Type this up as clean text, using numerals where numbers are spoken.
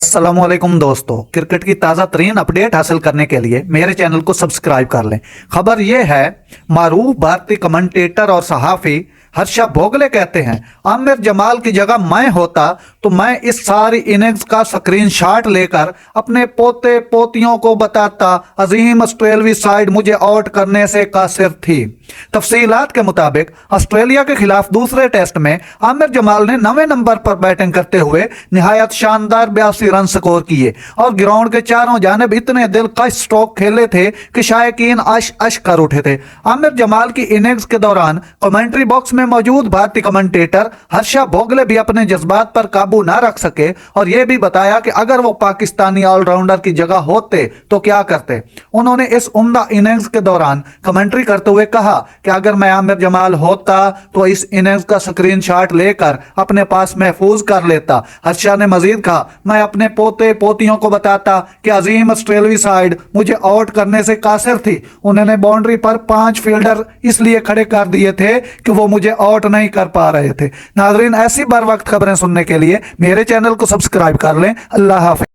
अस्सलाम वालेकुम दोस्तों, क्रिकेट की ताज़ा तरीन अपडेट हासिल करने के लिए मेरे चैनल को सब्सक्राइब कर लें। खबर यह है, मारूफ भारतीय कमेंटेटर और सहाफ़ी हर्षा भोगले कहते हैं, आमिर जमाल की जगह मैं होता तो मैं इस सारी इनिंग्स का स्क्रीनशॉट लेकर अपने पोते पोतियों को बताता, अजीम ऑस्ट्रेलवी साइड मुझे आउट करने से कासिर थी। तफसीलात के मुताबिक ऑस्ट्रेलिया के खिलाफ दूसरे टेस्ट में आमिर जमाल ने 9वें नंबर पर बैटिंग करते हुए निहायत शानदार 82 रन स्कोर किए और ग्राउंड के चारों जानिब इतने दिलकश स्ट्रोक खेले थे कि शायकीन अश अश कर उठे थे। आमिर जमाल की इनिंग्स के दौरान कमेंट्री बॉक्स में मौजूद भारतीय कमेंटेटर हर्षा भोगले भी अपने जज्बात पर काबू ना रख सके और यह भी बताया कि अगर वो पाकिस्तानी ऑलराउंडर की जगह होते तो क्या करते। उन्होंने इस उम्दा इनिंग्स के दौरान कमेंट्री करते हुए कहा कि अगर मैं आमिर जमाल होता तो इस इनिंग्स का स्क्रीनशॉट लेकर अपने पास महफूज कर लेता। हर्षा ने मजीद कहा, मैं अपने पोते पोतियों को बताता कि अजीम ऑस्ट्रेलवी साइड मुझे आउट करने से कासिर थी। उन्होंने बाउंड्री पर 5 फील्डर इसलिए खड़े कर दिए थे कि वो मुझे आउट नहीं कर पा रहे थे। नाजरीन, ऐसी बर वक्त खबरें सुनने के लिए मेरे चैनल को सब्सक्राइब कर लें। अल्लाह हाफिज।